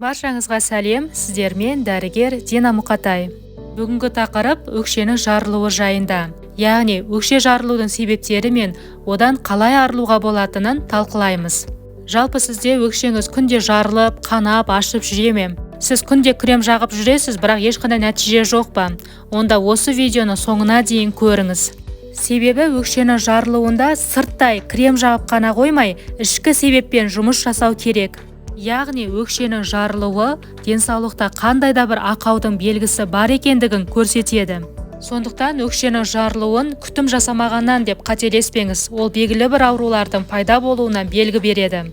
Баршаңызға сәлем, сіздермен дәрігер Дина Мұқатай. Бүгінгі тақырып өкшенің жарылуы жайында. Яғни, өкше жарылудың себептері мен одан қалай арылуға болатынын талқылаймыз. Жалпы сізде өкшеңіз күнде жарылып, қанап, ашып жүре ме? Сіз күнде крем жағып жүресіз, бірақ ешқандай нәтиже жоқ па? Онда осы видеоны соңына дейін көріңіз. Себебі өкшенің жарылуында сырттай крем жағып қана қоймай, ішкі себеппен жұмыс жасау керек. Яғни өкшенің жарылуы денсаулықта қандай да бір ақаудың белгісі бар екендігін көрсетеді. Сондықтан өкшенің жарылуын күтім жасамағаннан деп қателеспеңіз, ол белгілі бір аурулардың пайда болуына белгі береді.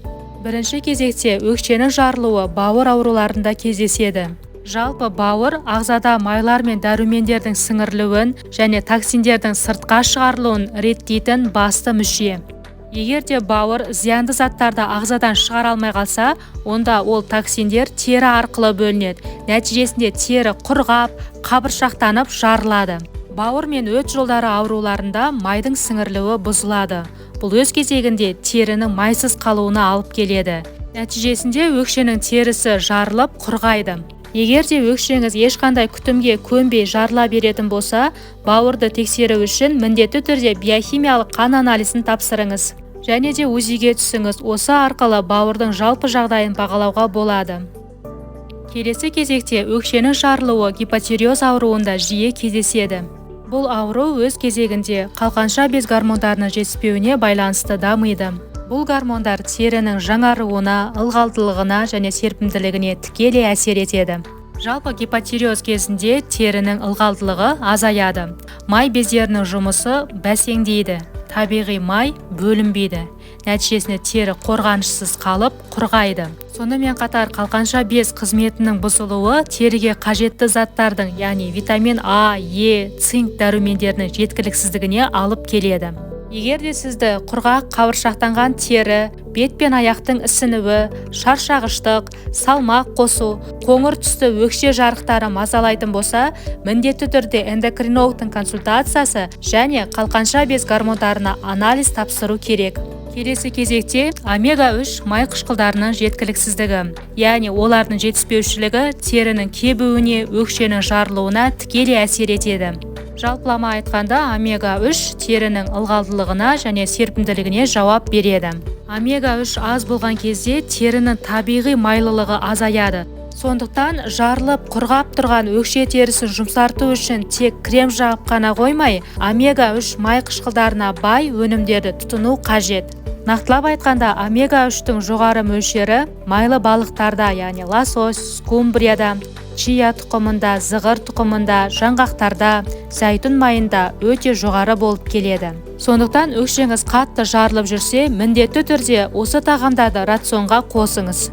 Бірінші кезекте өкшенің жарылуы бауыр ауруларында кездеседі. Жалпы бауыр ағзада майлар мен дәрумендердің сіңірілуін және токсиндердің сыртқа шығарылуын реттейтін басты мүше. Егер де бауыр зиянды заттарды ағзадан шығара алмай қалса, онда ол токсиндер тері арқылы бөлінеді. Нәтижесінде тері құрғап, қабыршақтанып жарылады. Бауыр мен өт жолдары ауруларында майдың сіңірілуі бұзылады. Бұл өз кезегінде терінің майсыз қалуына алып келеді. Нәтижесінде өкшенің терісі жарылып құрғайды. Егер де өкшеңіз ешқандай күтімге көнбей жарыла беретін болса, бауырды тексеру үшін міндетті түрде биохимиялық қан анализін тапсырыңыз. Және де УЗИге түсіңіз. Осы арқылы бауырдың жалпы жағдайын бағалауға болады. Келесі кезекте өкшенің жарылуы гипотиреоз ауруында жиі кездеседі. Бұл ауру өз кезегінде қалқанша без гормондарының жетіспеуіне байланысты дамиды. Бұл гормондар терінің жаңаруына, ылғалдылығына және серпімділігіне тікелей әсер етеді. Жалпы гипотиреоз кезінде терінің ылғалдылығы азаяды. Май бездерінің жұмысы бәсеңдейді. Табиғи май бөлінбейді. Нәтижесінде тері қорғанышсыз қалып құрғайды. Сонымен қатар қалқанша без қызметінің бұзылуы теріге қажетті заттардың, яғни витамин А, Е, цинк дәрумендерінің жеткіліксіздігіне алып келеді. Егер де сізді құрғақ қабыршақтанған тері, бет пен аяқтың ісінуі, шаршағыштық, салмақ қосу, қоңыр түсті өкше жарықтары мазалайтын болса, міндетті түрде эндокринологтың консультациясы және қалқанша без гормондарына анализ тапсыру керек. Келесі кезекте омега-3 май қышқылдарының жеткіліксіздігі, яғни олардың жетіспеушілігі терінің кебуіне, өкшенің жарылуына тікелей әсер етеді. Жалпылама айтқанда омега-3 терінің ылғалдылығына және серпімділігіне жауап береді. Омега-3 аз болған кезде терінің табиғи майлылығы азаяды. Сондықтан жарылып құрғап тұрған өкше терісін жұмсарту үшін тек крем жағып қана қоймай, омега-3 май қышқылдарына бай өнімдерді тұтыну қажет. Нақтылап айтқанда, омега-3-тің жоғары мөлшері майлы балықтарда, яғни лосось, скумбрияда, чия тұқымында, зығыр тұқымында, жаңғақтарда, зәйтүн майында өте жоғары болып келеді. Сондықтан өкшеңіз қатты жарылып жүрсе, міндетті түрде осы тағамдарды рационға қосыңыз.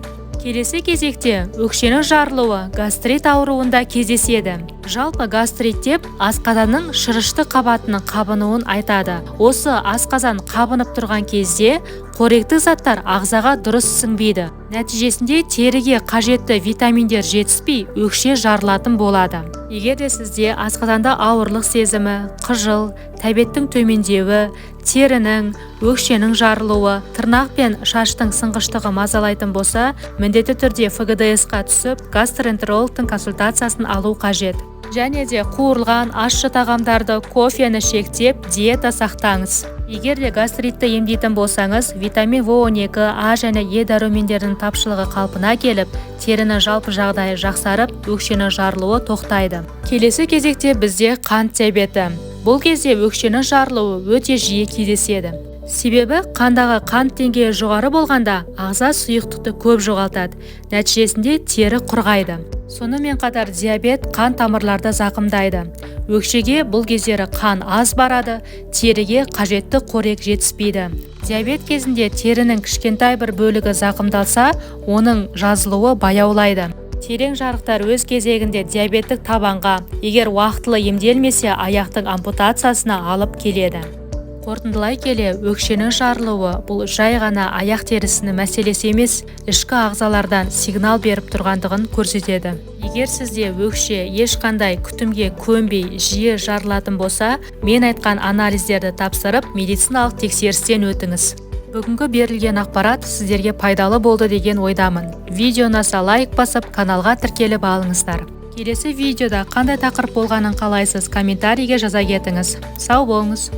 Келесі кезекте өкшенің жарылуы гастрит ауруында кездеседі. Жалпы гастрит деп асқазанның шырышты қабатының қабынуын айтады. Осы асқазан қабынып тұрған кезде қоректі заттар ағзаға дұрыс сіңбейді. Нәтижесінде теріге қажетті витаминдер жетіспей, өкше жарылатын болады. Егер де сізде асқазанда ауырлық сезімі, қыжыл, тәбеттің төмендеуі, терінің, өкшенің жарылуы, тырнақ пен шаштың сынғыштығы мазалайтын болса, міндетті түрде ФГДС-қа түсіп, гастроэнтерологтың консультациясын алу қажет. Және де қуырылған ащы тағамдарды, кофені шектеп, диета сақтаңыз. Егер де гастритті емдейтін болсаңыз, витамин В12, А және Е дәрумендерінің тапшылығы қалпына келіп, терінің жалпы жағдайы жақсарып, өкшенің жарылуы тоқтайды. Келесі кезекте бізде қант диабеті. Бұл кезде өкшенің жарылуы өте жиі кездеседі. Себебі қандағы қант деңгейі жоғары болғанда ағза сұйықтықты көп жоғалтады. Нәтижесінде тері құрғайды. Сонымен қатар диабет қан тамырларды зақымдайды. Өкшеге бұл кездері қан аз барады, теріге қажетті қорек жетіспейді. Диабет кезінде терінің кішкентай бір бөлігі зақымдалса, оның жазылуы баяулайды. Терең жарықтар өз кезегінде диабеттік табанға, егер уақытылы емделмесе, аяқтың ампутациясына алып келеді. Қорытындылай келе, өкшенің жарылуы бұл жай ғана аяқ терісінің мәселесі емес, ішкі ағзалардан сигнал беріп тұрғандығын көрсетеді. Егер сізде өкше ешқандай күтімге көнбей жиі жарылатын болса, мен айтқан анализдерді тапсырып, медициналық тексерістен өтіңіз. Бүгінгі берілген ақпарат сіздерге пайдалы болды деген ойдамын. Видео ұнаса лайк басып, каналға тіркеліп алыңыздар. Келесі видеода қандай тақырып болғанын қалайсыз, комментарийге жаза кетіңіз. Сау болыңыз.